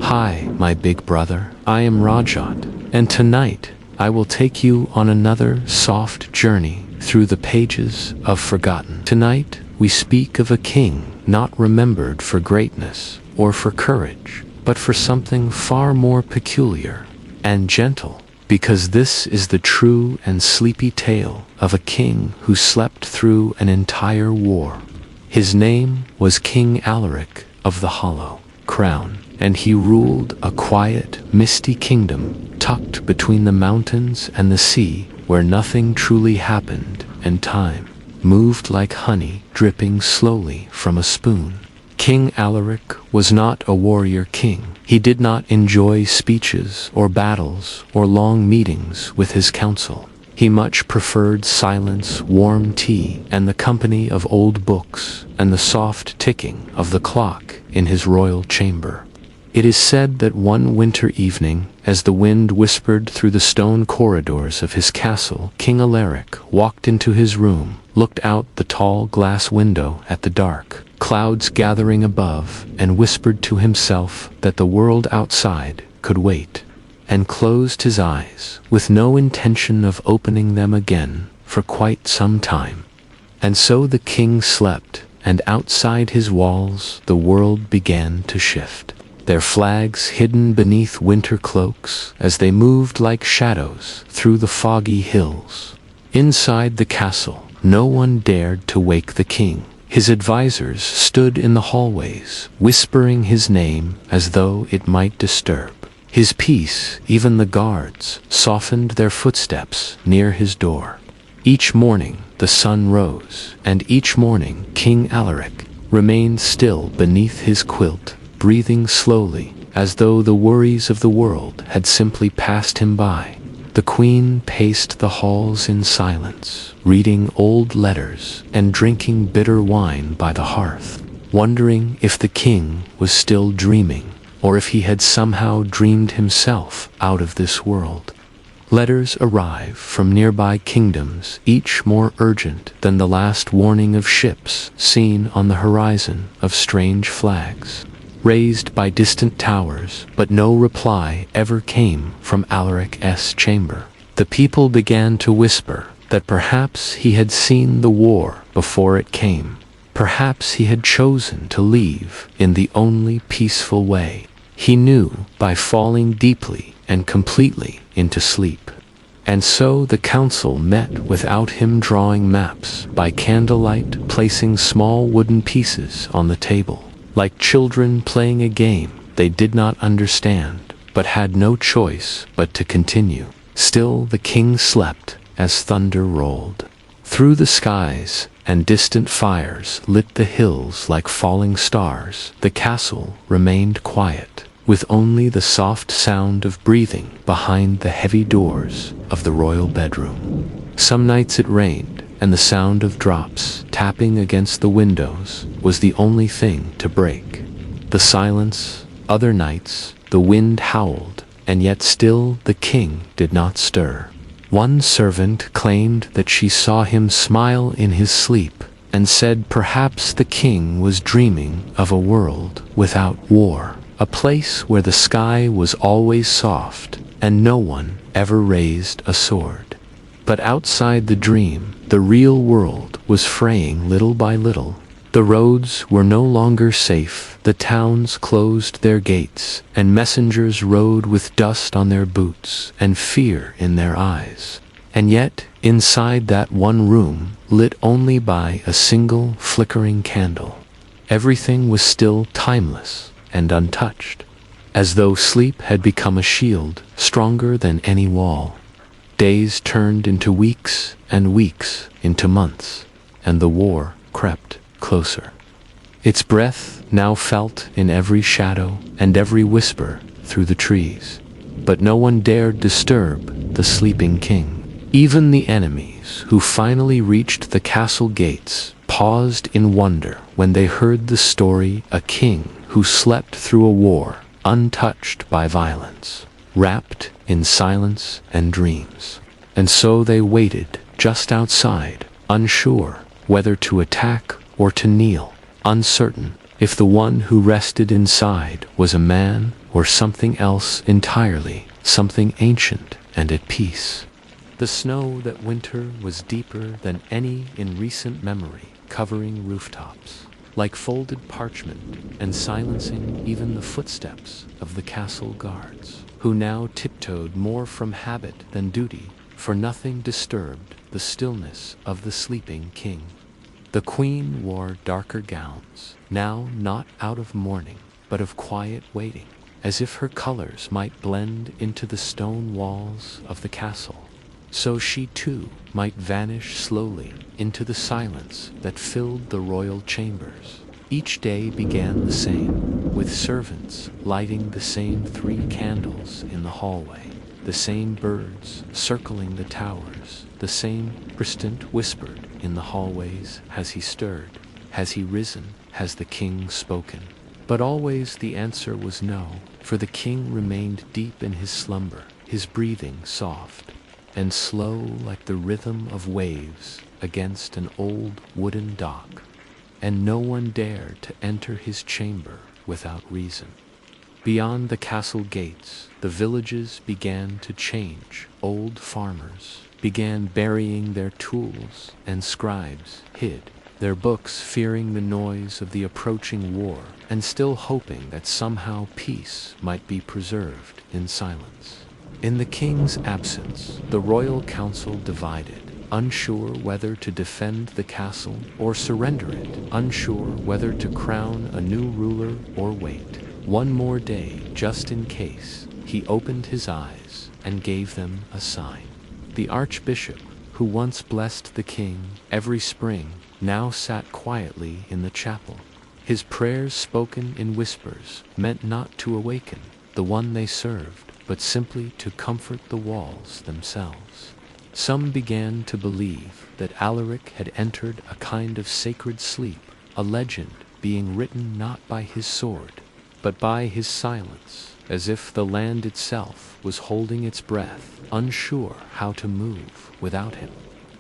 Hi, my big brother, I am Rajat, and tonight I will take you on another soft journey through the pages of Forgotten. Tonight we speak of a king not remembered for greatness or for courage, but for something far more peculiar and gentle, because this is the true and sleepy tale of a king who slept through an entire war. His name was King Alaric of the Hollow Crown, and he ruled a quiet, misty kingdom tucked between the mountains and the sea, where nothing truly happened and time moved like honey dripping slowly from a spoon. King Alaric was not a warrior king. He did not enjoy speeches or battles or long meetings with his council. He much preferred silence, warm tea, and the company of old books, and the soft ticking of the clock in his royal chamber. It is said that one winter evening, as the wind whispered through the stone corridors of his castle, King Alaric walked into his room, looked out the tall glass window at the dark clouds gathering above, and whispered to himself that the world outside could wait, and closed his eyes, with no intention of opening them again for quite some time. And so the king slept, and outside his walls the world began to shift, their flags hidden beneath winter cloaks as they moved like shadows through the foggy hills. Inside the castle, no one dared to wake the king. His advisors stood in the hallways, whispering his name as though it might disturb his peace. Even the guards softened their footsteps near his door. Each morning the sun rose, and each morning King Alaric remained still beneath his quilt, breathing slowly, as though the worries of the world had simply passed him by. The queen paced the halls in silence, reading old letters and drinking bitter wine by the hearth, wondering if the king was still dreaming, or if he had somehow dreamed himself out of this world. Letters arrive from nearby kingdoms, each more urgent than the last warning of ships seen on the horizon, of strange flags raised by distant towers, but no reply ever came from Alaric's chamber. The people began to whisper that perhaps he had seen the war before it came. Perhaps he had chosen to leave in the only peaceful way he knew, by falling deeply and completely into sleep. And so the council met without him, drawing maps by candlelight, placing small wooden pieces on the table. Like children playing a game they did not understand, but had no choice but to continue. Still the king slept as thunder rolled through the skies, and distant fires lit the hills like falling stars. The castle remained quiet, with only the soft sound of breathing behind the heavy doors of the royal bedroom. Some nights it rained, and the sound of drops tapping against the windows was the only thing to break the silence. Other nights the wind howled, and yet still the king did not stir. One servant claimed that she saw him smile in his sleep, and said perhaps the king was dreaming of a world without war, a place where the sky was always soft and no one ever raised a sword. But outside the dream, the real world was fraying little by little. The roads were no longer safe, the towns closed their gates, and messengers rode with dust on their boots and fear in their eyes. And yet, inside that one room, lit only by a single flickering candle, everything was still timeless and untouched, as though sleep had become a shield stronger than any wall. Days turned into weeks, and weeks into months, and the war crept closer. Its breath now felt in every shadow and every whisper through the trees. But no one dared disturb the sleeping king. Even the enemies, who finally reached the castle gates, paused in wonder when they heard the story: a king who slept through a war, untouched by violence, wrapped in silence and dreams. And so they waited just outside, unsure whether to attack or to kneel, uncertain if the one who rested inside was a man or something else entirely, something ancient and at peace. The snow that winter was deeper than any in recent memory, covering rooftops, like folded parchment, and silencing even the footsteps of the castle guards, who now tiptoed more from habit than duty, for nothing disturbed the stillness of the sleeping king. The queen wore darker gowns, now not out of mourning, but of quiet waiting, as if her colors might blend into the stone walls of the castle, so she too might vanish slowly into the silence that filled the royal chambers. Each day began the same, with servants lighting the same 3 candles in the hallway, the same birds circling the towers, the same persistent whispered in the hallways. Has he stirred? Has he risen? Has the king spoken? But always the answer was no, for the king remained deep in his slumber, his breathing soft and slow like the rhythm of waves against an old wooden dock, and no one dared to enter his chamber without reason. Beyond the castle gates, the villages began to change. Old farmers began burying their tools, and scribes hid their books, fearing the noise of the approaching war, and still hoping that somehow peace might be preserved in silence. In the king's absence, the royal council divided, unsure whether to defend the castle or surrender it, unsure whether to crown a new ruler or wait one more day just in case. He opened his eyes and gave them a sign. The archbishop, who once blessed the king every spring, now sat quietly in the chapel. His prayers, spoken in whispers, meant not to awaken the one they served, but simply to comfort the walls themselves. Some began to believe that Alaric had entered a kind of sacred sleep, a legend being written not by his sword, but by his silence, as if the land itself was holding its breath, unsure how to move without him.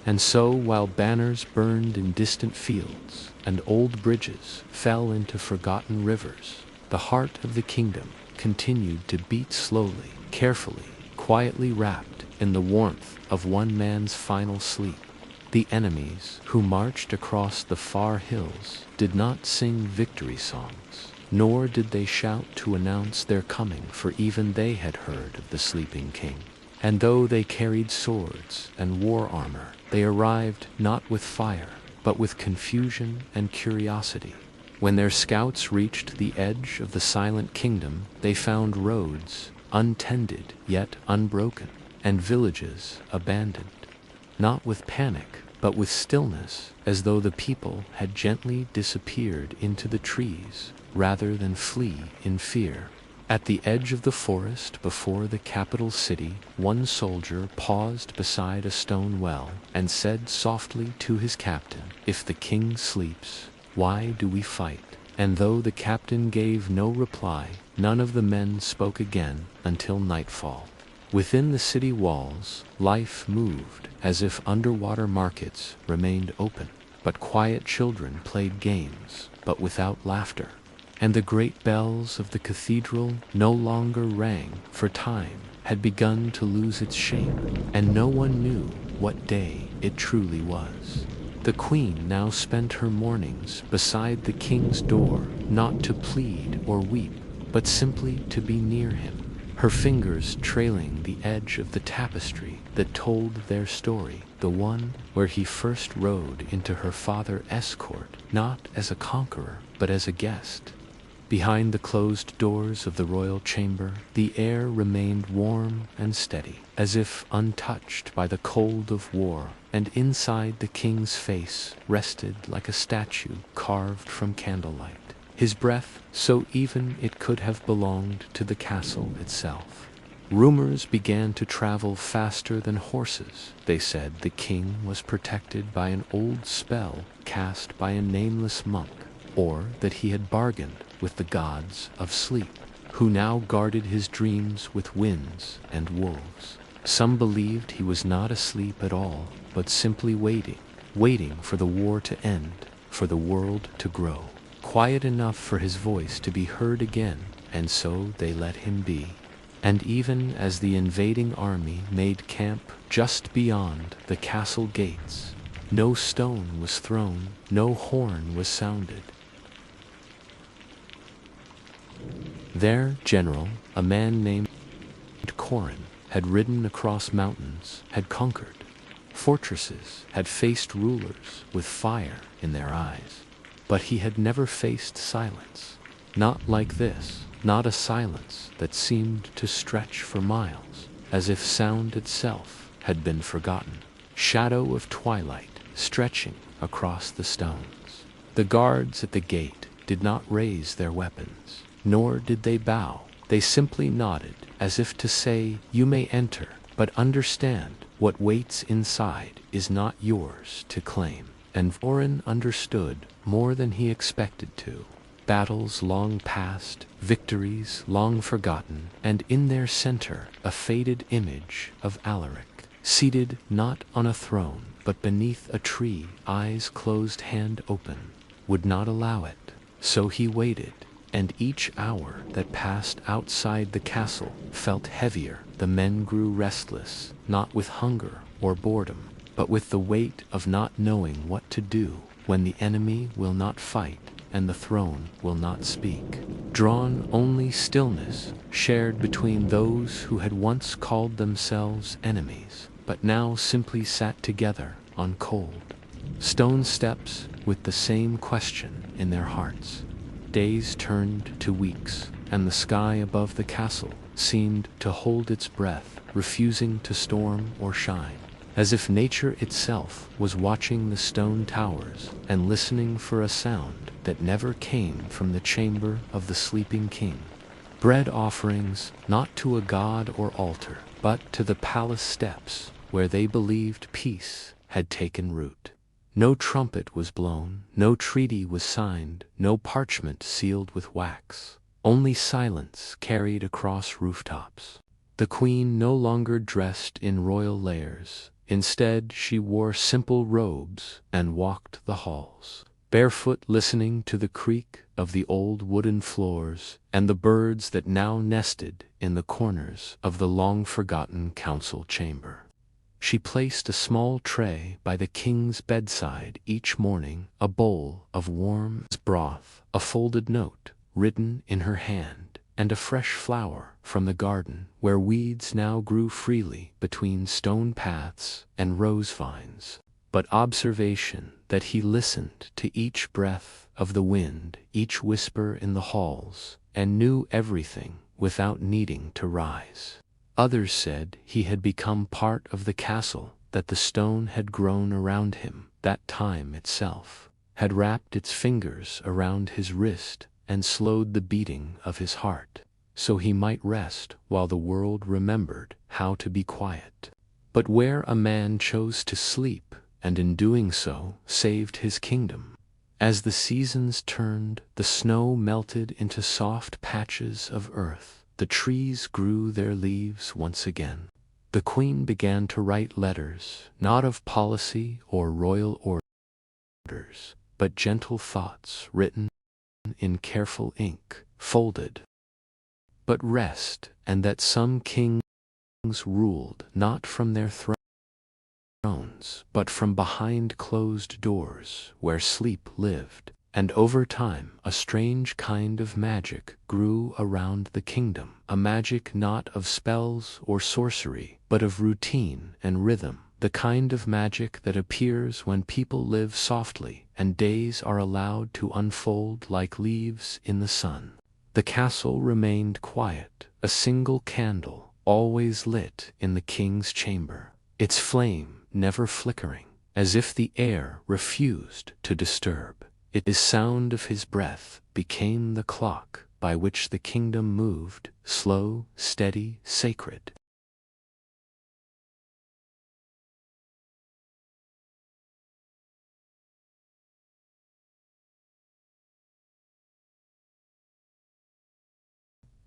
And so, while banners burned in distant fields, and old bridges fell into forgotten rivers, the heart of the kingdom continued to beat slowly, carefully, quietly, wrapped in the warmth of one man's final sleep. The enemies who marched across the far hills did not sing victory songs, nor did they shout to announce their coming, for even they had heard of the sleeping king. And though they carried swords and war armor, they arrived not with fire, but with confusion and curiosity. When their scouts reached the edge of the silent kingdom, they found roads untended yet unbroken, and villages abandoned, not with panic, but with stillness, as though the people had gently disappeared into the trees rather than flee in fear. At the edge of the forest before the capital city, one soldier paused beside a stone well and said softly to his captain, "If the king sleeps, why do we fight?" And though the captain gave no reply, none of the men spoke again until nightfall. Within the city walls, life moved as if underwater markets remained open, but quiet children played games, but without laughter. And the great bells of the cathedral no longer rang, for time had begun to lose its shape, and no one knew what day it truly was. The queen now spent her mornings beside the king's door, not to plead or weep, but simply to be near him, her fingers trailing the edge of the tapestry that told their story, the one where he first rode into her father's court, not as a conqueror, but as a guest. Behind the closed doors of the royal chamber, the air remained warm and steady, as if untouched by the cold of war, and inside the king's face rested like a statue carved from candlelight, his breath so even it could have belonged to the castle itself. Rumors began to travel faster than horses. They said the king was protected by an old spell cast by a nameless monk, or that he had bargained with the gods of sleep, who now guarded his dreams with winds and wolves. Some believed he was not asleep at all, but simply waiting for the war to end, for the world to grow quiet enough for his voice to be heard again, and so they let him be. And even as the invading army made camp just beyond the castle gates, no stone was thrown, no horn was sounded. Their general, a man named Corin, had ridden across mountains, had conquered fortresses, had faced rulers with fire in their eyes. But he had never faced silence. Not like this, not a silence that seemed to stretch for miles, as if sound itself had been forgotten. Shadow of twilight stretching across the stones. The guards at the gate did not raise their weapons, nor did they bow. They simply nodded, as if to say, "You may enter, but understand, what waits inside is not yours to claim." And Vorin understood more than he expected to. Battles long past, victories long forgotten, and in their center a faded image of Alaric, seated not on a throne, but beneath a tree, eyes closed, hand open, would not allow it. So he waited, and each hour that passed outside the castle felt heavier. The men grew restless, not with hunger or boredom, but with the weight of not knowing what to do when the enemy will not fight and the throne will not speak. Drawn only stillness shared between those who had once called themselves enemies, but now simply sat together on cold stone steps with the same question in their hearts. Days turned to weeks, and the sky above the castle seemed to hold its breath, refusing to storm or shine, as if nature itself was watching the stone towers and listening for a sound that never came from the chamber of the sleeping king. Bread offerings, not to a god or altar, but to the palace steps where they believed peace had taken root. No trumpet was blown, no treaty was signed, no parchment sealed with wax. Only silence carried across rooftops. The queen no longer dressed in royal layers. Instead, she wore simple robes and walked the halls, barefoot, listening to the creak of the old wooden floors and the birds that now nested in the corners of the long-forgotten council chamber. She placed a small tray by the king's bedside each morning, a bowl of warm broth, a folded note written in her hand, and a fresh flower from the garden where weeds now grew freely between stone paths and rose vines. But observation that he listened to each breath of the wind, each whisper in the halls, and knew everything without needing to rise. Others said he had become part of the castle, that the stone had grown around him, that time itself had wrapped its fingers around his wrist and slowed the beating of his heart, so he might rest while the world remembered how to be quiet. But where a man chose to sleep, and in doing so saved his kingdom. As the seasons turned, the snow melted into soft patches of earth. The trees grew their leaves once again. The queen began to write letters, not of policy or royal orders, but gentle thoughts written in careful ink, folded. But rest, and that some kings ruled not from their thrones, but from behind closed doors where sleep lived. And over time, a strange kind of magic grew around the kingdom, a magic not of spells or sorcery, but of routine and rhythm, the kind of magic that appears when people live softly and days are allowed to unfold like leaves in the sun. The castle remained quiet, a single candle always lit in the king's chamber, its flame never flickering, as if the air refused to disturb. The sound of his breath became the clock by which the kingdom moved, slow, steady, sacred.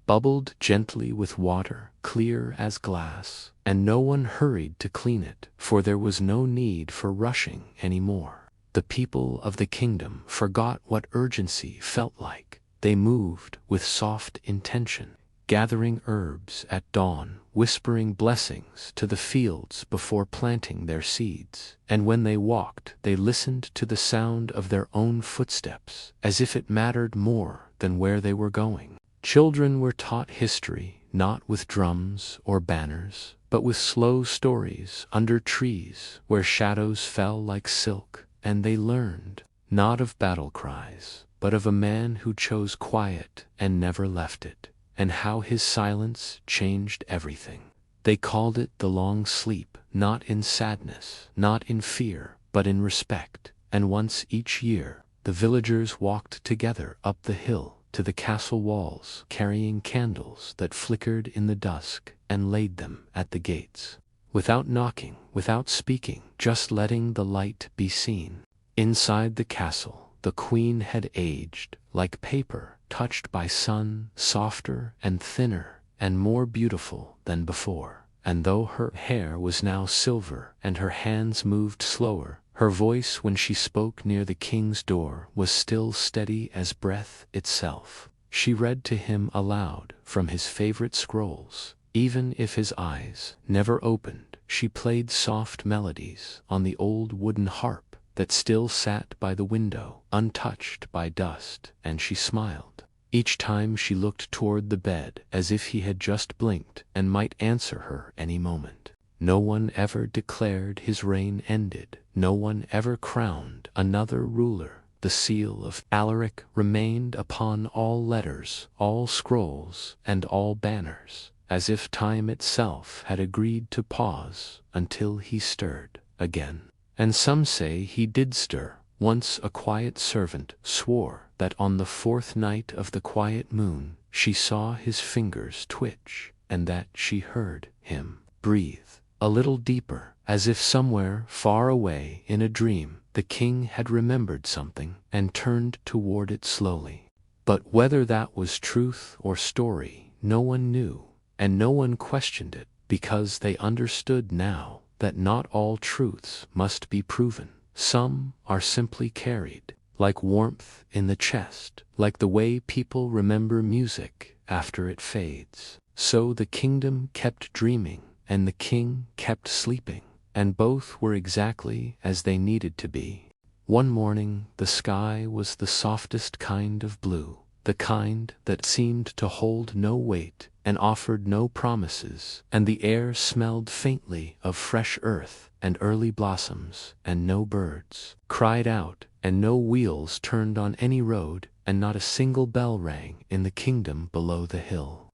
Bubbled gently with water, clear as glass, and no one hurried to clean it, for there was no need for rushing any more. The people of the kingdom forgot what urgency felt like. They moved with soft intention, gathering herbs at dawn, whispering blessings to the fields before planting their seeds. And when they walked, they listened to the sound of their own footsteps, as if it mattered more than where they were going. Children were taught history, not with drums or banners, but with slow stories under trees where shadows fell like silk, and they learned not of battle cries, but of a man who chose quiet and never left it, and how his silence changed everything. They called it the long sleep, not in sadness, not in fear, but in respect. And once each year, the villagers walked together up the hill to the castle walls, carrying candles that flickered in the dusk, and laid them at the gates. Without knocking, without speaking, just letting the light be seen. Inside the castle, the queen had aged like paper touched by sun, softer and thinner and more beautiful than before. And though her hair was now silver and her hands moved slower, her voice when she spoke near the king's door was still steady as breath itself. She read to him aloud from his favorite scrolls. Even if his eyes never opened, she played soft melodies on the old wooden harp that still sat by the window, untouched by dust, and she smiled each time she looked toward the bed, as if he had just blinked and might answer her any moment. No one ever declared his reign ended. No one ever crowned another ruler. The seal of Alaric remained upon all letters, all scrolls, and all banners, as if time itself had agreed to pause until he stirred again. And some say he did stir. Once a quiet servant swore that on the fourth night of the quiet moon she saw his fingers twitch, and that she heard him breathe a little deeper, as if somewhere far away in a dream the king had remembered something and turned toward it slowly. But whether that was truth or story, no one knew, and no one questioned it, because they understood now that not all truths must be proven. Some are simply carried, like warmth in the chest, like the way people remember music after it fades. So the kingdom kept dreaming, and the king kept sleeping, and both were exactly as they needed to be. One morning the sky was the softest kind of blue, the kind that seemed to hold no weight and offered no promises, and the air smelled faintly of fresh earth and early blossoms, and no birds cried out, and no wheels turned on any road, and not a single bell rang in the kingdom below the hill.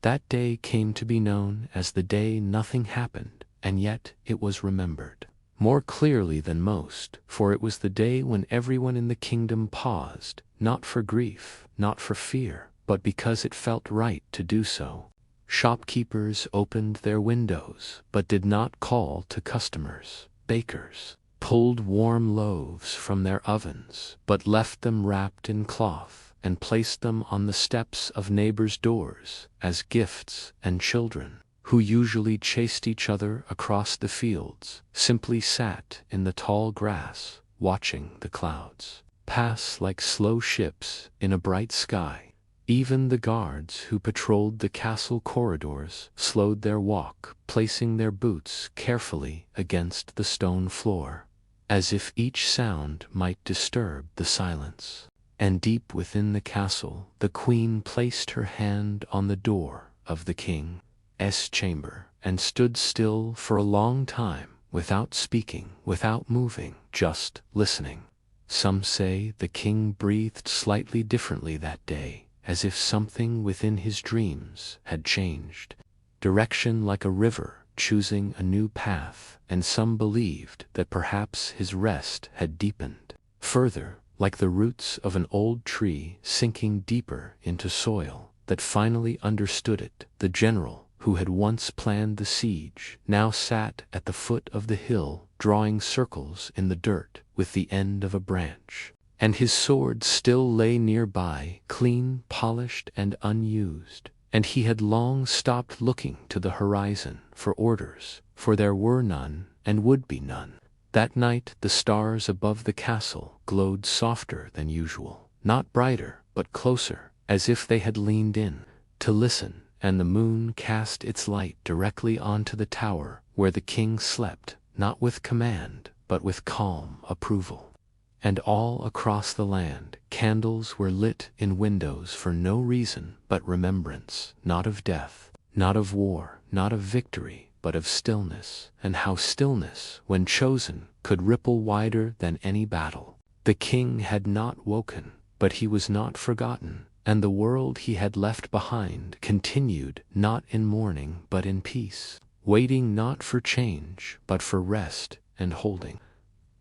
That day came to be known as the day nothing happened, and yet it was remembered more clearly than most, for it was the day when everyone in the kingdom paused, not for grief, not for fear, but because it felt right to do so. Shopkeepers opened their windows, but did not call to customers. Bakers pulled warm loaves from their ovens, but left them wrapped in cloth, and placed them on the steps of neighbors' doors as gifts. And children, who usually chased each other across the fields, simply sat in the tall grass, watching the clouds pass like slow ships in a bright sky. Even the guards who patrolled the castle corridors slowed their walk, placing their boots carefully against the stone floor, as if each sound might disturb the silence. And deep within the castle, the queen placed her hand on the door of the king's chamber, and stood still for a long time, without speaking, without moving, just listening. Some say the king breathed slightly differently that day, as if something within his dreams had changed direction, like a river choosing a new path, and some believed that perhaps his rest had deepened further, like the roots of an old tree sinking deeper into soil that finally understood it. The general who had once planned the siege now sat at the foot of the hill, drawing circles in the dirt with the end of a branch. And his sword still lay nearby, clean, polished, and unused. And he had long stopped looking to the horizon for orders, for there were none, and would be none. That night the stars above the castle glowed softer than usual, not brighter, but closer, as if they had leaned in to listen, and the moon cast its light directly onto the tower where the king slept, not with command, but with calm approval. And all across the land, candles were lit in windows for no reason but remembrance, not of death, not of war, not of victory, but of stillness, and how stillness, when chosen, could ripple wider than any battle. The king had not woken, but he was not forgotten, and the world he had left behind continued not in mourning but in peace, waiting not for change but for rest and holding.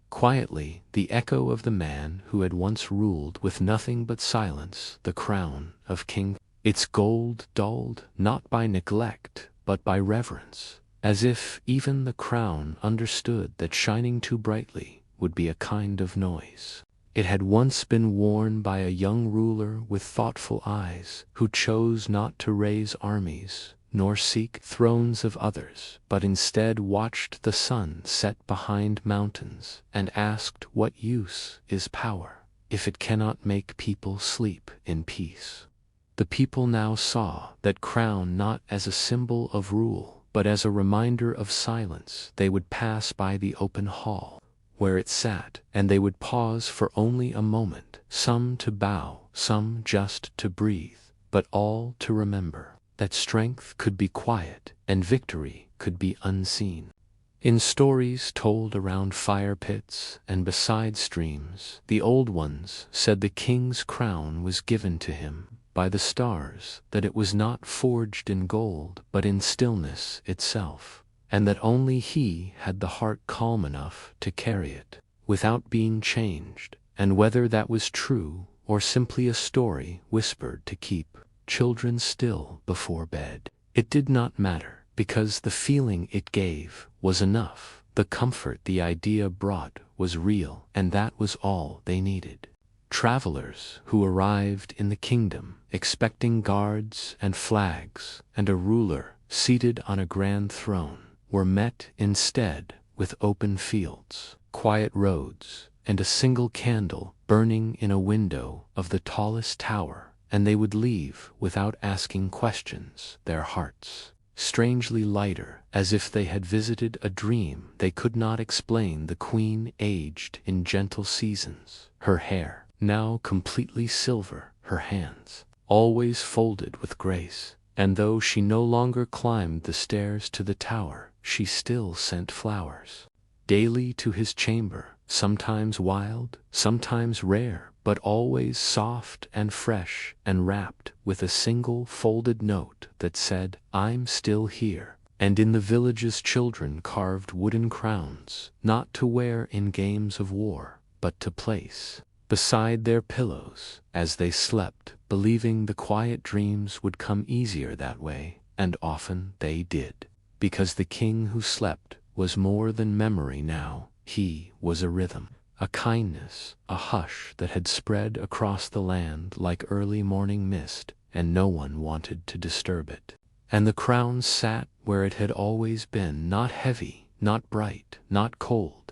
Quietly, the echo of the man who had once ruled with nothing but silence the crown of king, its gold dulled not by neglect but by reverence, as if even the crown understood that shining too brightly would be a kind of noise. It had once been worn by a young ruler with thoughtful eyes, who chose not to raise armies, nor seek thrones of others, but instead watched the sun set behind mountains, and asked what use is power, if it cannot make people sleep in peace. The people now saw that crown not as a symbol of rule, but as a reminder of silence. They would pass by the open hall where it sat, and they would pause for only a moment, some to bow, some just to breathe, but all to remember that strength could be quiet and victory could be unseen. In stories told around fire pits and beside streams, the old ones said the king's crown was given to him by the stars, that it was not forged in gold but in stillness itself, and that only he had the heart calm enough to carry it without being changed, and whether that was true or simply a story whispered to keep children still before bed, it did not matter, because the feeling it gave was enough. The comfort the idea brought was real, and that was all they needed. Travelers who arrived in the kingdom expecting guards and flags and a ruler seated on a grand throne were met instead with open fields, quiet roads, and a single candle burning in a window of the tallest tower, and they would leave without asking questions, their hearts strangely lighter, as if they had visited a dream they could not explain. The queen aged in gentle seasons, her hair now completely silver, her hands always folded with grace, and though she no longer climbed the stairs to the tower, she still sent flowers daily to his chamber, sometimes wild, sometimes rare, but always soft and fresh, and wrapped with a single folded note that said, "I'm still here." And in the villages children carved wooden crowns, not to wear in games of war, but to place beside their pillows as they slept, believing the quiet dreams would come easier that way, and often they did, because the king who slept was more than memory now. He was a rhythm, a kindness, a hush that had spread across the land like early morning mist, and no one wanted to disturb it. And the crown sat where it had always been, not heavy, not bright, not cold,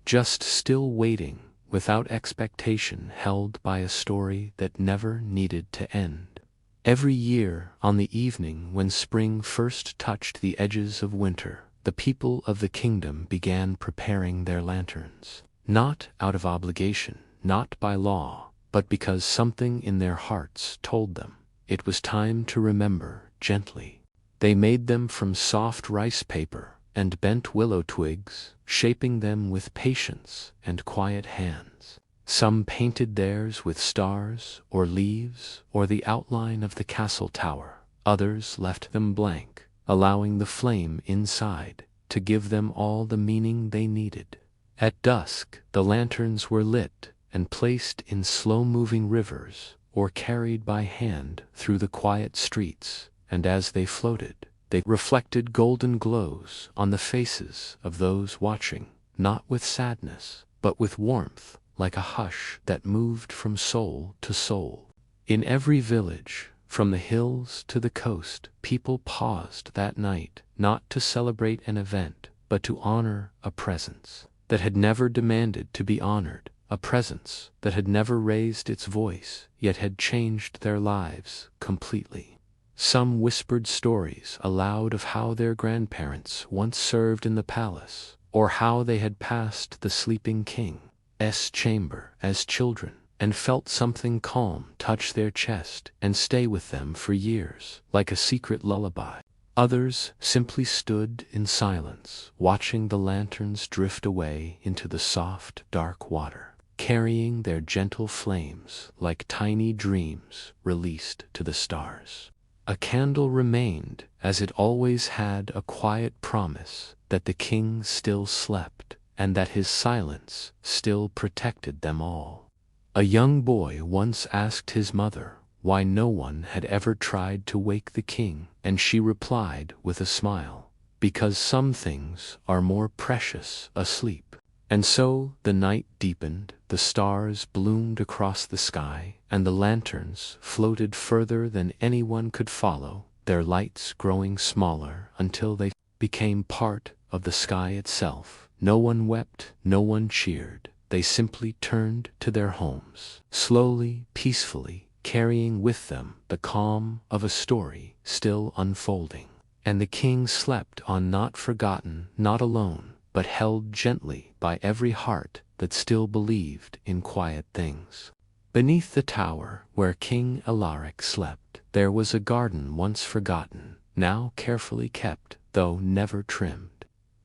just still waiting, without expectation, held by a story that never needed to end. Every year, on the evening when spring first touched the edges of winter, the people of the kingdom began preparing their lanterns, not out of obligation, not by law, but because something in their hearts told them it was time to remember gently. They made them from soft rice paper and bent willow twigs, shaping them with patience and quiet hands. Some painted theirs with stars or leaves or the outline of the castle tower. Others left them blank, allowing the flame inside to give them all the meaning they needed. At dusk, the lanterns were lit and placed in slow-moving rivers or carried by hand through the quiet streets, and as they floated, they reflected golden glows on the faces of those watching, not with sadness, but with warmth, like a hush that moved from soul to soul. In every village, from the hills to the coast, people paused that night, not to celebrate an event, but to honor a presence. that had never demanded to be honored, a presence that had never raised its voice, yet had changed their lives completely. Some whispered stories aloud of how their grandparents once served in the palace, or how they had passed the sleeping king's chamber as children, and felt something calm touch their chest and stay with them for years, like a secret lullaby. Others simply stood in silence, watching the lanterns drift away into the soft, dark water, carrying their gentle flames like tiny dreams released to the stars. A candle remained, as it always had, a quiet promise that the king still slept, and that his silence still protected them all. A young boy once asked his mother why no one had ever tried to wake the king, and she replied with a smile, "Because some things are more precious asleep." And so the night deepened, the stars bloomed across the sky, and the lanterns floated further than anyone could follow, their lights growing smaller until they became part of the sky itself. No one wept, no one cheered. They simply turned to their homes, slowly, peacefully, carrying with them the calm of a story still unfolding. And the king slept on, not forgotten, not alone, but held gently by every heart that still believed in quiet things. Beneath the tower where King Alaric slept, there was a garden once forgotten, now carefully kept, though never trimmed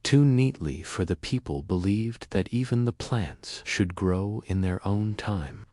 too neatly, for the people believed that even the plants should grow in their own time,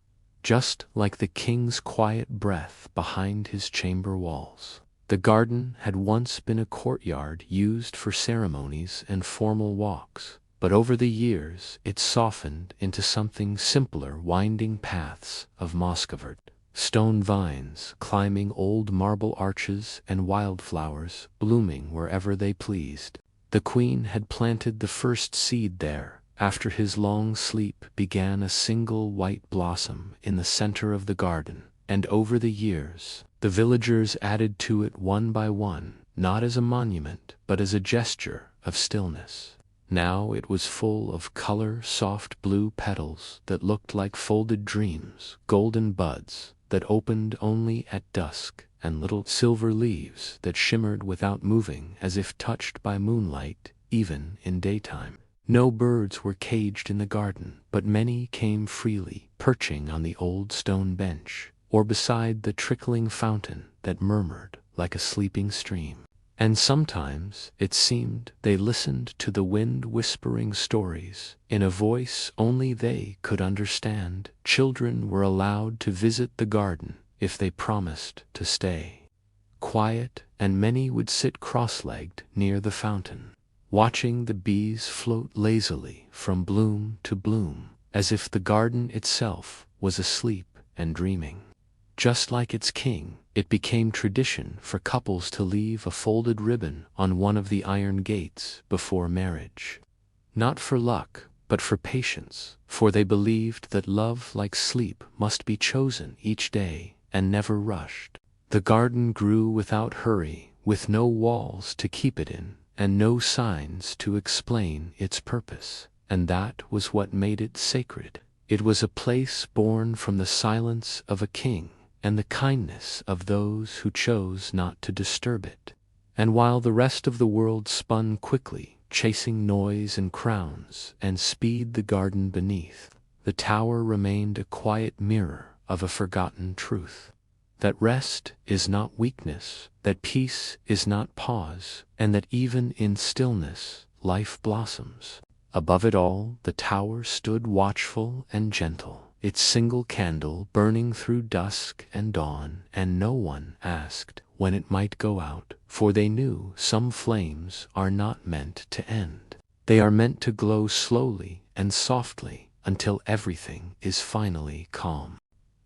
just like the king's quiet breath behind his chamber walls. The garden had once been a courtyard used for ceremonies and formal walks, but over the years it softened into something simpler: winding paths of moss-covered stone vines climbing old marble arches, and wildflowers blooming wherever they pleased. The queen had planted the first seed there. After his long sleep began a single white blossom in the center of the garden, and over the years the villagers added to it one by one, not as a monument, but as a gesture of stillness. Now it was full of color, soft blue petals that looked like folded dreams, golden buds that opened only at dusk, and little silver leaves that shimmered without moving, as if touched by moonlight, even in daytime. No birds were caged in the garden, but many came freely, perching on the old stone bench, or beside the trickling fountain that murmured like a sleeping stream. And sometimes, it seemed, they listened to the wind whispering stories in a voice only they could understand. Children were allowed to visit the garden if they promised to stay quiet, and many would sit cross-legged near the fountain, watching the bees float lazily from bloom to bloom, as if the garden itself was asleep and dreaming. Just like its king, it became tradition for couples to leave a folded ribbon on one of the iron gates before marriage. Not for luck, but for patience, for they believed that love, like sleep, must be chosen each day and never rushed. The garden grew without hurry, with no walls to keep it in, and no signs to explain its purpose, and that was what made it sacred. It was a place born from the silence of a king and the kindness of those who chose not to disturb it. And while the rest of the world spun quickly, chasing noise and crowns and speed, the garden beneath the tower remained a quiet mirror of a forgotten truth: that rest is not weakness, that peace is not pause, and that even in stillness life blossoms. Above it all, the tower stood watchful and gentle, its single candle burning through dusk and dawn, and no one asked when it might go out, for they knew some flames are not meant to end. They are meant to glow slowly and softly until everything is finally calm.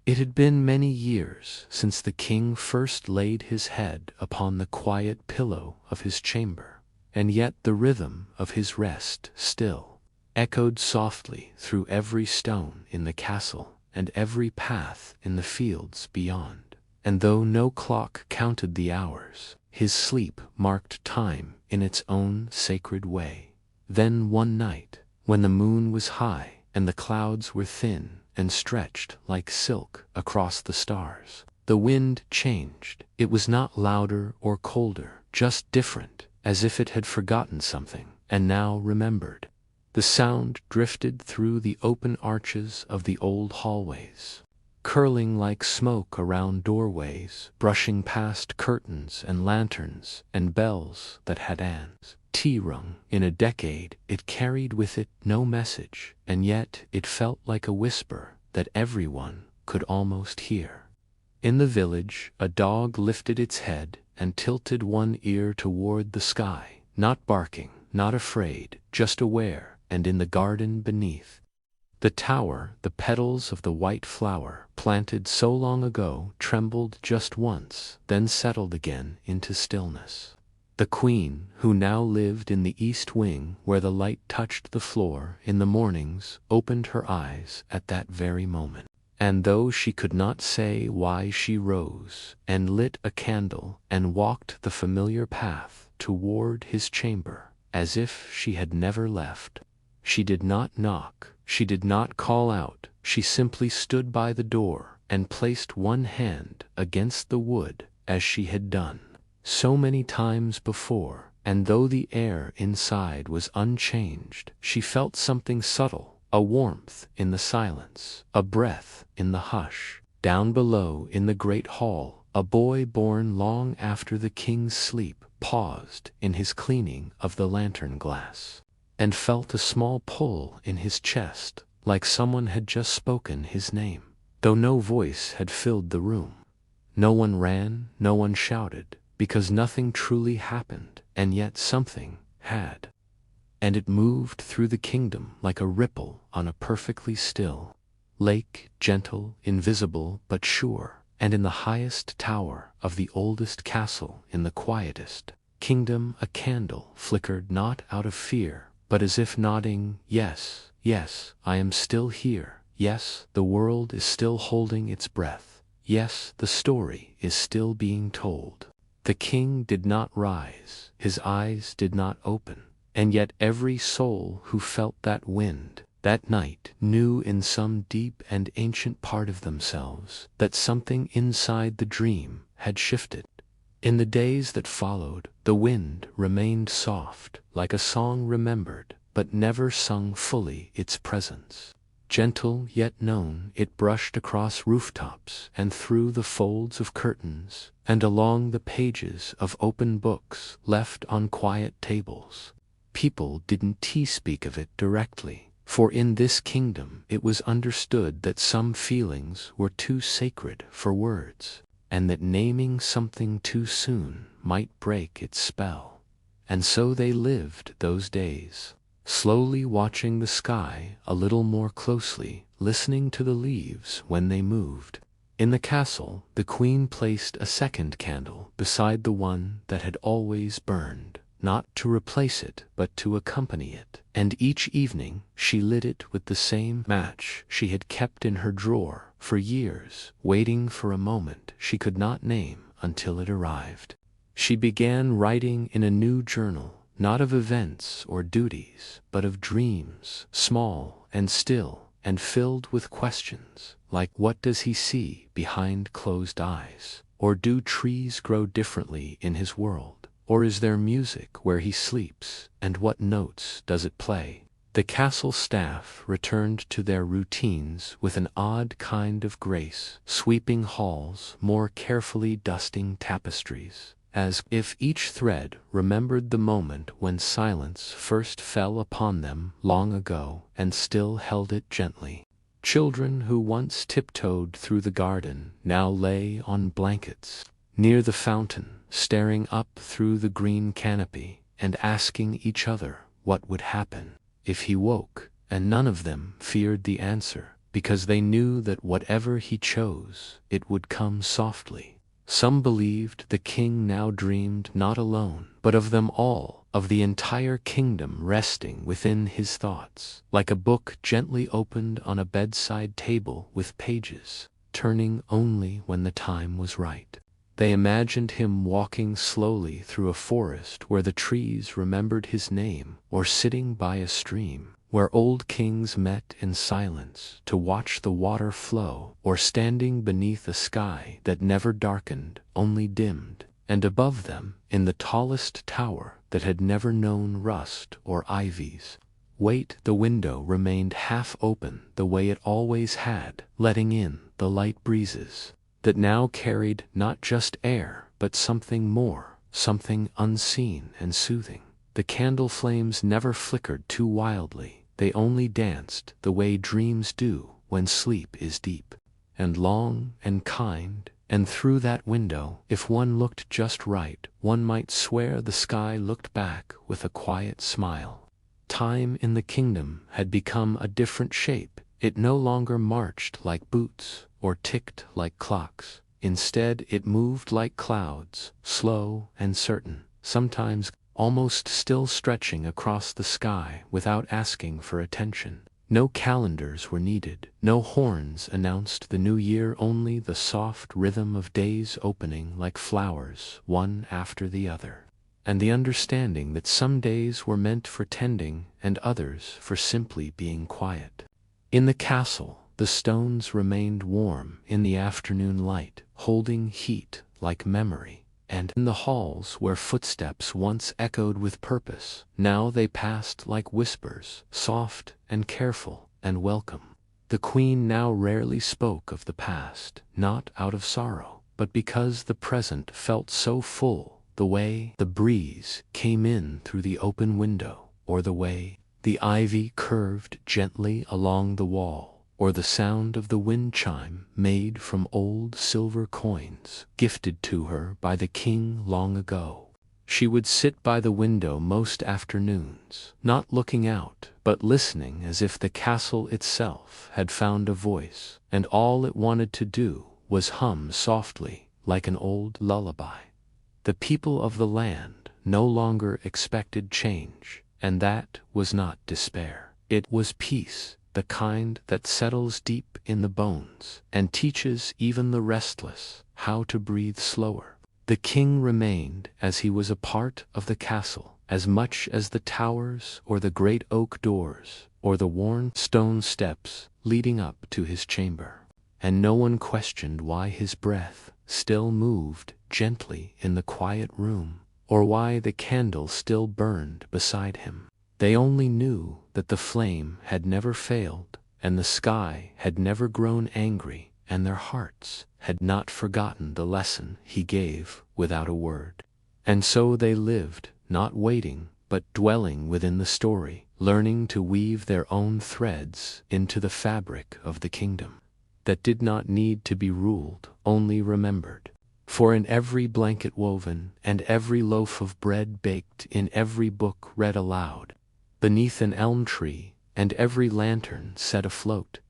It had been many years since the king first laid his head upon the quiet pillow of his chamber, and yet the rhythm of his rest still echoed softly through every stone in the castle and every path in the fields beyond. And though no clock counted the hours, his sleep marked time in its own sacred way. Then one night, when the moon was high and the clouds were thin and stretched like silk across the stars. The wind changed. It was not louder or colder, just different, as if it had forgotten something and now remembered. The sound drifted through the open arches of the old hallways, curling like smoke around doorways, brushing past curtains and lanterns and bells that had Anne's tea rung. In a decade, it carried with it no message, and yet it felt like a whisper that everyone could almost hear. In the village, a dog lifted its head and tilted one ear toward the sky, not barking, not afraid, just aware, and in the garden beneath the tower, the petals of the white flower, planted so long ago, trembled just once, then settled again into stillness. The queen, who now lived in the east wing where the light touched the floor in the mornings, opened her eyes at that very moment. And though she could not say why, she rose and lit a candle and walked the familiar path toward his chamber, as if she had never left. She did not knock, she did not call out, she simply stood by the door and placed one hand against the wood as she had done so many times before, and though the air inside was unchanged, she felt something subtle, a warmth in the silence, a breath in the hush. Down below in the great hall, a boy born long after the king's sleep paused in his cleaning of the lantern glass, and felt a small pull in his chest, like someone had just spoken his name, though no voice had filled the room. No one ran, no one shouted, because nothing truly happened, and yet something had. And it moved through the kingdom like a ripple on a perfectly still lake, gentle, invisible, but sure, and in the highest tower of the oldest castle in the quietest kingdom a candle flickered, not out of fear, but as if nodding, yes, yes, I am still here, yes, the world is still holding its breath, yes, the story is still being told. The king did not rise, his eyes did not open, and yet every soul who felt that wind that night knew in some deep and ancient part of themselves that something inside the dream had shifted. In the days that followed, the wind remained soft, like a song remembered, but never sung fully its presence. Gentle yet known, it brushed across rooftops and through the folds of curtains and along the pages of open books left on quiet tables. People didn't speak of it directly, for in this kingdom it was understood that some feelings were too sacred for words, and that naming something too soon might break its spell. And so they lived those days, slowly watching the sky a little more closely, listening to the leaves when they moved. In the castle, the queen placed a second candle beside the one that had always burned, not to replace it, but to accompany it, and each evening she lit it with the same match she had kept in her drawer for years, waiting for a moment she could not name until it arrived. She began writing in a new journal, not of events or duties, but of dreams, small and still, and filled with questions, like what does he see behind closed eyes? Or do trees grow differently in his world? Or is there music where he sleeps, and what notes does it play? The castle staff returned to their routines with an odd kind of grace, sweeping halls, more carefully dusting tapestries, as if each thread remembered the moment when silence first fell upon them long ago and still held it gently. Children who once tiptoed through the garden now lay on blankets near the fountain, staring up through the green canopy and asking each other what would happen if he woke, and none of them feared the answer, because they knew that whatever he chose, it would come softly. Some believed the king now dreamed not alone, but of them all, of the entire kingdom resting within his thoughts, like a book gently opened on a bedside table with pages turning only when the time was right. They imagined him walking slowly through a forest where the trees remembered his name, or sitting by a stream where old kings met in silence to watch the water flow, or standing beneath a sky that never darkened, only dimmed, and above them, in the tallest tower that had never known rust or ivies, the window remained half open the way it always had, letting in the light breezes that now carried not just air but something more, something unseen and soothing. The candle flames never flickered too wildly, they only danced the way dreams do when sleep is deep and long and kind, and through that window, if one looked just right, one might swear the sky looked back with a quiet smile. Time in the kingdom had become a different shape. It no longer marched like boots or ticked like clocks. Instead, it moved like clouds, slow and certain, sometimes almost still stretching across the sky without asking for attention. No calendars were needed, no horns announced the new year, only the soft rhythm of days opening like flowers, one after the other, and the understanding that some days were meant for tending and others for simply being quiet. In the castle, the stones remained warm in the afternoon light, holding heat like memory, and in the halls where footsteps once echoed with purpose, now they passed like whispers, soft and careful and welcome. The queen now rarely spoke of the past, not out of sorrow, but because the present felt so full, the way the breeze came in through the open window, or the way the ivy curved gently along the wall, or the sound of the wind chime made from old silver coins gifted to her by the king long ago. She would sit by the window most afternoons, not looking out, but listening, as if the castle itself had found a voice, and all it wanted to do was hum softly like an old lullaby. The people of the land no longer expected change, and that was not despair. It was peace, the kind that settles deep in the bones and teaches even the restless how to breathe slower. The king remained as he was a part of the castle, as much as the towers or the great oak doors or the worn stone steps leading up to his chamber. And no one questioned why his breath still moved gently in the quiet room, or why the candle still burned beside him. They only knew that the flame had never failed, and the sky had never grown angry, and their hearts had not forgotten the lesson he gave without a word. And so they lived, not waiting, but dwelling within the story, learning to weave their own threads into the fabric of the kingdom that did not need to be ruled, only remembered. For in every blanket woven, and every loaf of bread baked, in every book read aloud, beneath an elm tree, and every lantern set afloat,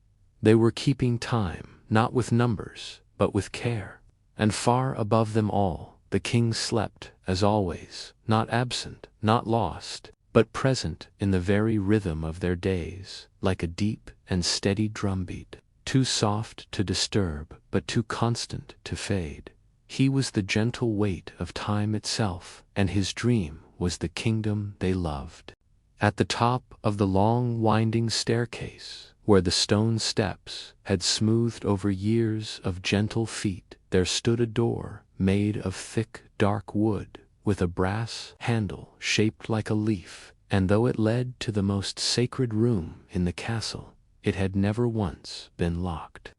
they were keeping time, not with numbers, but with care. And far above them all, the king slept, as always, not absent, not lost, but present in the very rhythm of their days, like a deep and steady drumbeat, too soft to disturb, but too constant to fade. He was the gentle weight of time itself, and his dream was the kingdom they loved. At the top of the long winding staircase, where the stone steps had smoothed over years of gentle feet, there stood a door made of thick dark wood, with a brass handle shaped like a leaf, and though it led to the most sacred room in the castle, it had never once been locked.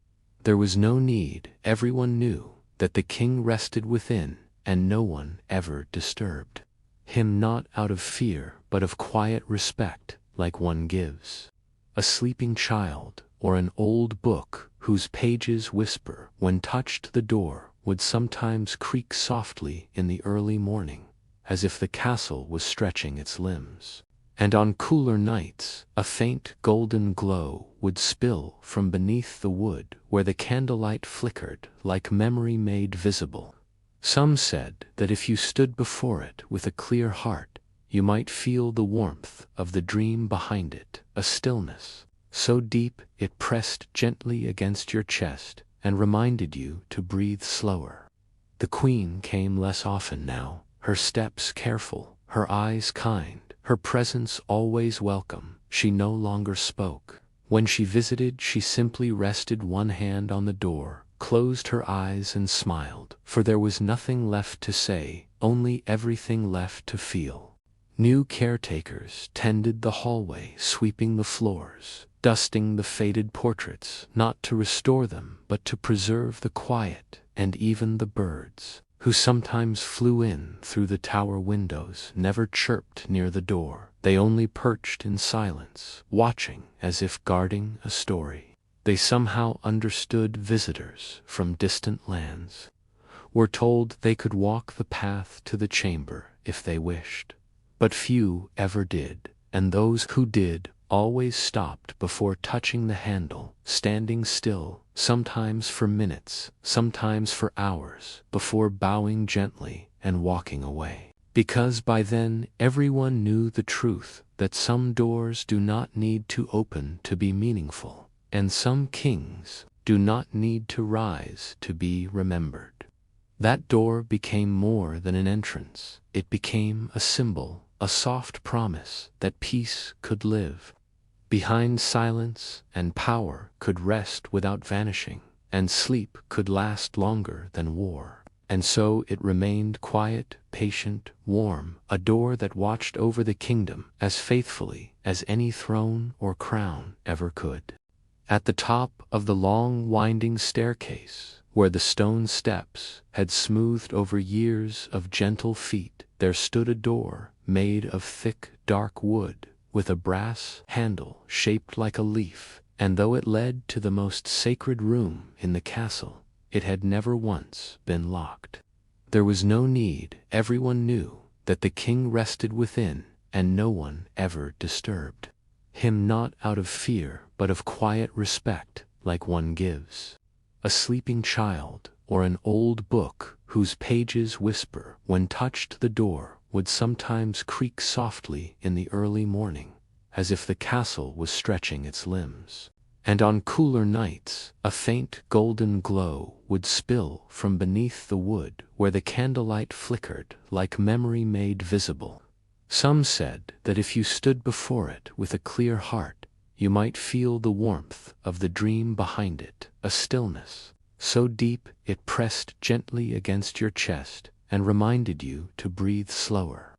There was no need, everyone knew that the king rested within, and no one ever disturbed him, not out of fear, but of quiet respect, like one gives a sleeping child, or an old book whose pages whisper when touched. The door would sometimes creak softly in the early morning, as if the castle was stretching its limbs. And on cooler nights, a faint golden glow would spill from beneath the wood where the candlelight flickered like memory made visible. Some said that if you stood before it with a clear heart, you might feel the warmth of the dream behind it, a stillness so deep it pressed gently against your chest and reminded you to breathe slower. The queen came less often now, her steps careful, her eyes kind, her presence always welcome, she no longer spoke. When she visited, she simply rested one hand on the door, closed her eyes and smiled, for there was nothing left to say, only everything left to feel. New caretakers tended the hallway, sweeping the floors, dusting the faded portraits, not to restore them, but to preserve the quiet, and even the birds, who sometimes flew in through the tower windows, never chirped near the door. They only perched in silence, watching as if guarding a story. They somehow understood visitors from distant lands, were told they could walk the path to the chamber if they wished. But few ever did, and those who did always stopped before touching the handle, standing still, sometimes for minutes, sometimes for hours, before bowing gently and walking away. Because by then everyone knew the truth that some doors do not need to open to be meaningful, and some kings do not need to rise to be remembered. That door became more than an entrance. It became a symbol, a soft promise that peace could live behind silence, and power could rest without vanishing, and sleep could last longer than war. And so it remained quiet, patient, warm, a door that watched over the kingdom as faithfully as any throne or crown ever could. At the top of the long winding staircase, where the stone steps had smoothed over years of gentle feet, there stood a door made of thick, dark wood, with a brass handle shaped like a leaf, and though it led to the most sacred room in the castle, it had never once been locked. There was no need. Everyone knew that the king rested within, and no one ever disturbed him, not out of fear, but of quiet respect, like one gives a sleeping child, or an old book whose pages whisper when touched. The door would sometimes creak softly in the early morning, as if the castle was stretching its limbs. And on cooler nights, a faint golden glow would spill from beneath the wood where the candlelight flickered like memory made visible. Some said that if you stood before it with a clear heart, you might feel the warmth of the dream behind it, a stillness so deep it pressed gently against your chest and reminded you to breathe slower.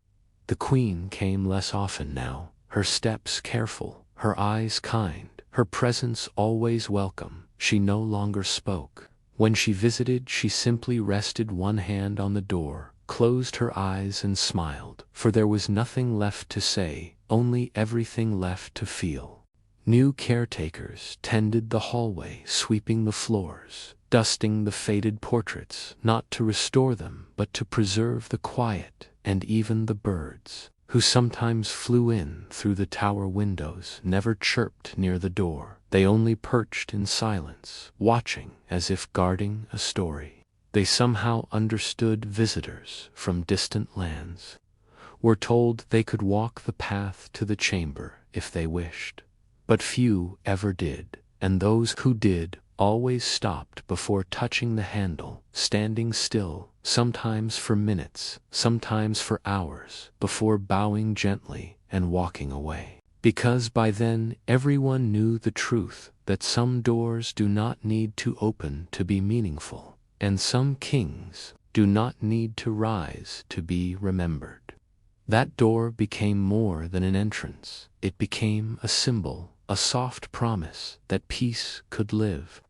The queen came less often now, her steps careful, her eyes kind, her presence always welcome. She no longer spoke. When she visited, she simply rested one hand on the door, closed her eyes and smiled, for there was nothing left to say, only everything left to feel. New caretakers tended the hallway, sweeping the floors, dusting the faded portraits, not to restore them, but to preserve the quiet, and even the birds, who sometimes flew in through the tower windows, never chirped near the door. They only perched in silence, watching as if guarding a story. They somehow understood visitors from distant lands, were told they could walk the path to the chamber if they wished. But few ever did, and those who did always stopped before touching the handle, standing still, sometimes for minutes, sometimes for hours, before bowing gently and walking away. Because by then everyone knew the truth that some doors do not need to open to be meaningful, and some kings do not need to rise to be remembered. That door became more than an entrance. It became a symbol, a soft promise that peace could live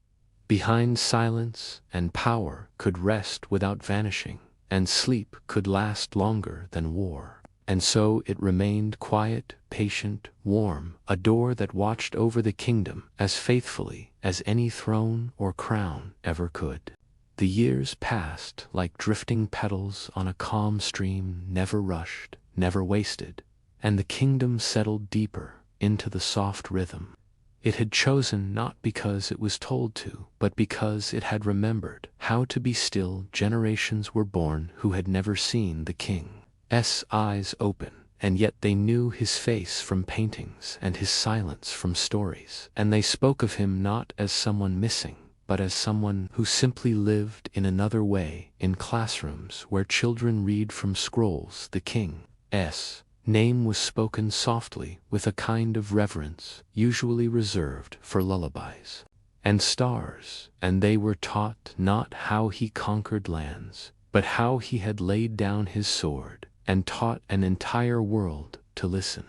behind silence, and power could rest without vanishing, and sleep could last longer than war. And so it remained quiet, patient, warm, a door that watched over the kingdom as faithfully as any throne or crown ever could. The years passed like drifting petals on a calm stream, never rushed, never wasted, and the kingdom settled deeper into the soft rhythm it had chosen, not because it was told to, but because it had remembered how to be still. Generations were born who had never seen the king's eyes open, and yet they knew his face from paintings and his silence from stories, and they spoke of him not as someone missing, but as someone who simply lived in another way. In classrooms where children read from scrolls, the king's name was spoken softly with a kind of reverence usually reserved for lullabies. And stars, and they were taught not how he conquered lands, but how he had laid down his sword, and taught an entire world to listen.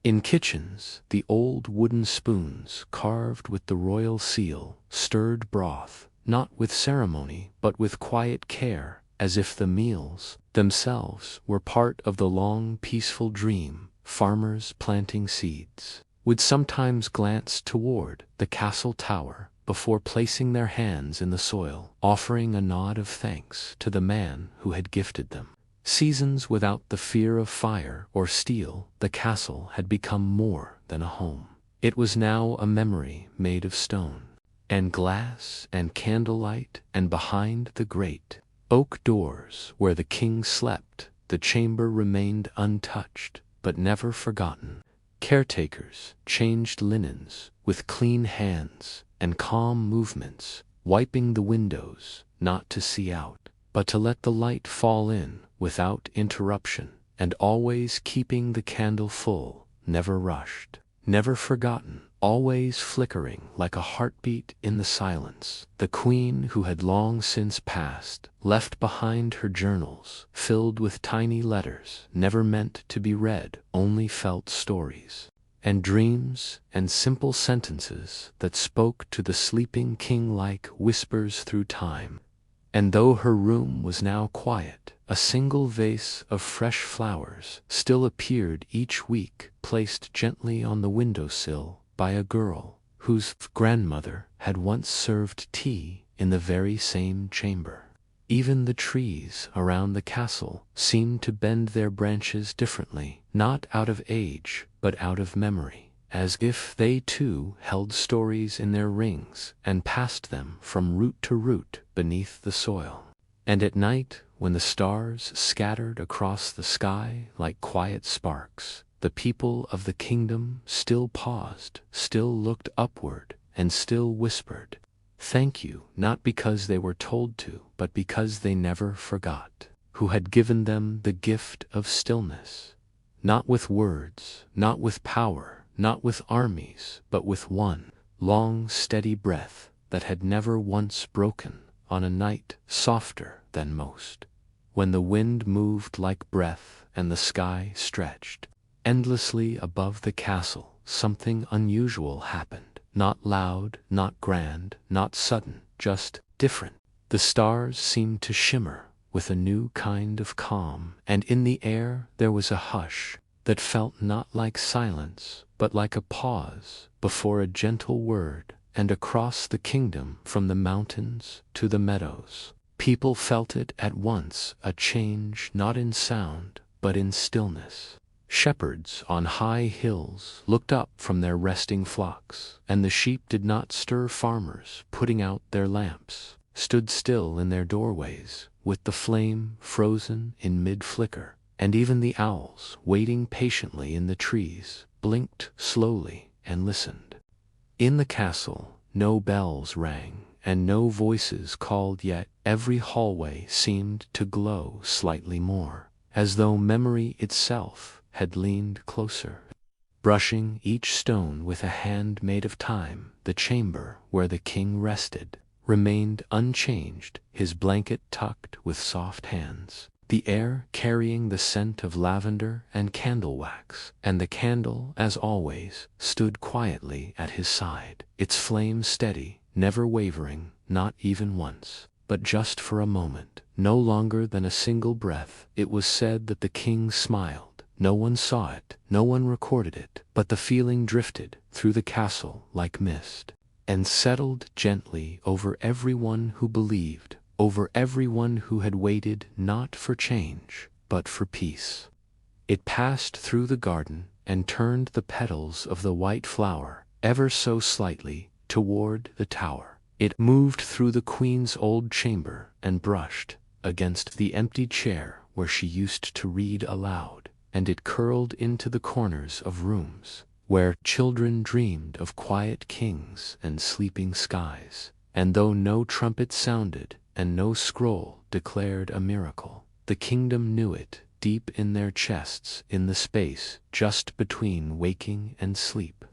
In kitchens, the old wooden spoons carved with the royal seal stirred broth, not with ceremony but with quiet care, as if the meals themselves were part of the long peaceful dream. Farmers planting seeds would sometimes glance toward the castle tower before placing their hands in the soil, offering a nod of thanks to the man who had gifted them. Seasons without the fear of fire or steel, the castle had become more than a home. It was now a memory made of stone and glass and candlelight, and behind the great oak doors where the king slept, the chamber remained untouched but never forgotten. Caretakers changed linens with clean hands and calm movements, wiping the windows not to see out, but to let the light fall in without interruption, and always keeping the candle full, never rushed, never forgotten, always flickering like a heartbeat in the silence. The queen, who had long since passed, left behind her journals filled with tiny letters never meant to be read, only felt stories and dreams and simple sentences that spoke to the sleeping king like whispers through time. And though her room was now quiet, a single vase of fresh flowers still appeared each week, placed gently on the windowsill by a girl whose grandmother had once served tea in the very same chamber. Even the trees around the castle seemed to bend their branches differently, not out of age, but out of memory, as if they too held stories in their rings and passed them from root to root beneath the soil. And at night, when the stars scattered across the sky like quiet sparks, the people of the kingdom still paused, still looked upward, and still whispered, "Thank you," not because they were told to, but because they never forgot, who had given them the gift of stillness. Not with words, not with power, not with armies, but with one long, steady breath that had never once broken on a night softer than most. When the wind moved like breath and the sky stretched endlessly above the castle, something unusual happened. Not loud, not grand, not sudden, just different. The stars seemed to shimmer with a new kind of calm, and in the air there was a hush that felt not like silence, but like a pause before a gentle word. And across the kingdom, from the mountains to the meadows, people felt it at once, a change not in sound, but in stillness. Shepherds on high hills looked up from their resting flocks, and the sheep did not stir. Farmers, putting out their lamps, stood still in their doorways, with the flame frozen in mid-flicker, and even the owls, waiting patiently in the trees, blinked slowly and listened. In the castle, no bells rang, and no voices called, yet every hallway seemed to glow slightly more, as though memory itself had leaned closer, brushing each stone with a hand made of time. The chamber where the king rested remained unchanged, his blanket tucked with soft hands, the air carrying the scent of lavender and candle wax, and the candle, as always, stood quietly at his side, its flame steady, never wavering, not even once, but just for a moment, no longer than a single breath. It was said that the king smiled. No one saw it, no one recorded it, but the feeling drifted through the castle like mist, and settled gently over everyone who believed, over everyone who had waited not for change, but for peace. It passed through the garden and turned the petals of the white flower, ever so slightly, toward the tower. It moved through the queen's old chamber and brushed against the empty chair where she used to read aloud, and it curled into the corners of rooms where children dreamed of quiet kings and sleeping skies. And though no trumpet sounded and no scroll declared a miracle, the kingdom knew it deep in their chests in the space just between waking and sleep.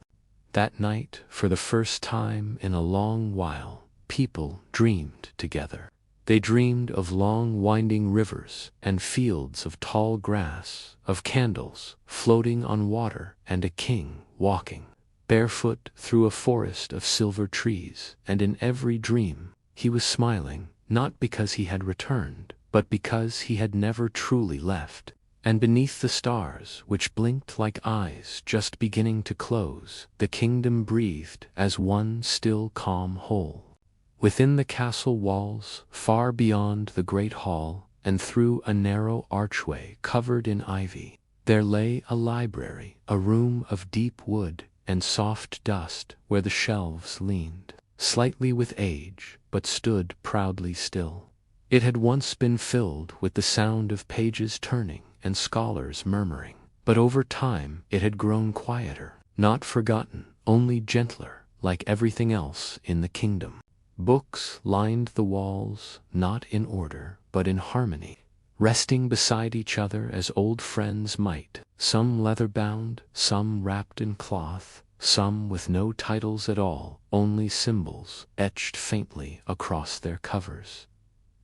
That night, for the first time in a long while, people dreamed together. They dreamed of long winding rivers and fields of tall grass, of candles floating on water and a king walking barefoot through a forest of silver trees, and in every dream he was smiling, not because he had returned, but because he had never truly left. And beneath the stars, which blinked like eyes just beginning to close, the kingdom breathed as one still calm whole. Within the castle walls, far beyond the great hall, and through a narrow archway covered in ivy, there lay a library, a room of deep wood and soft dust, where the shelves leaned slightly with age, but stood proudly still. It had once been filled with the sound of pages turning and scholars murmuring, but over time it had grown quieter, not forgotten, only gentler, like everything else in the kingdom. Books lined the walls, not in order, but in harmony, resting beside each other as old friends might, some leather-bound, some wrapped in cloth, some with no titles at all, only symbols etched faintly across their covers.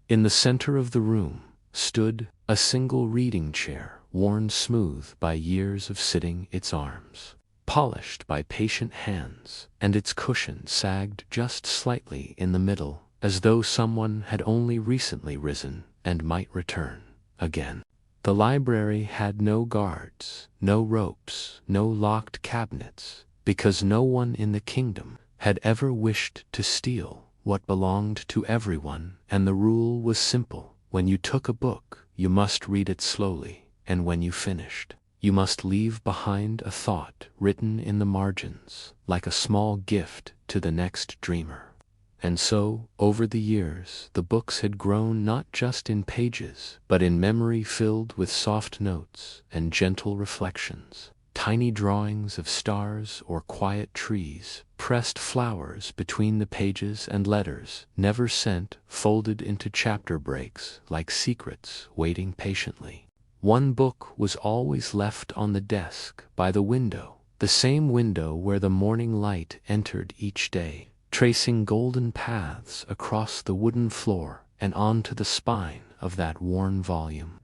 In the center of the room stood a single reading chair, worn smooth by years of sitting, its arms polished by patient hands, and its cushion sagged just slightly in the middle, as though someone had only recently risen and might return again. The library had no guards, no ropes, no locked cabinets, because no one in the kingdom had ever wished to steal what belonged to everyone, and the rule was simple. When you took a book, you must read it slowly, and when you finished, you must leave behind a thought written in the margins, like a small gift to the next dreamer. And so, over the years, the books had grown not just in pages, but in memory filled with soft notes and gentle reflections. Tiny drawings of stars or quiet trees, pressed flowers between the pages, and letters, never sent, folded into chapter breaks like secrets waiting patiently. One book was always left on the desk by the window, the same window where the morning light entered each day, tracing golden paths across the wooden floor and onto the spine of that worn volume.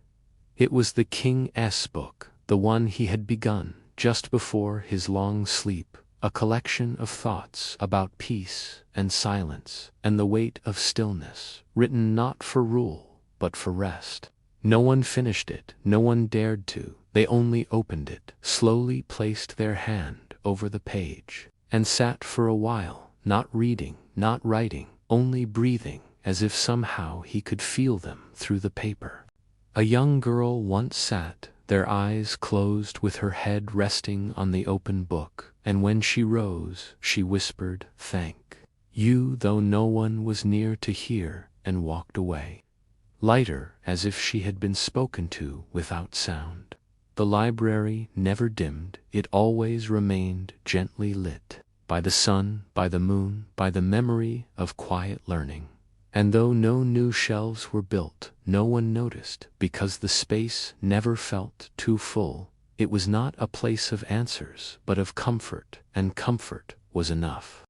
It was the King's book, the one he had begun just before his long sleep, a collection of thoughts about peace and silence and the weight of stillness, written not for rule, but for rest. No one finished it, no one dared to. They only opened it, slowly placed their hand over the page, and sat for a while, not reading, not writing, only breathing, as if somehow he could feel them through the paper. A young girl once sat, their eyes closed, with her head resting on the open book, and when she rose, she whispered, "Thank you," though no one was near to hear, and walked away, lighter, as if she had been spoken to without sound. The library never dimmed, it always remained gently lit, by the sun, by the moon, by the memory of quiet learning. And though no new shelves were built, no one noticed, because the space never felt too full. It was not a place of answers, but of comfort, and comfort was enough.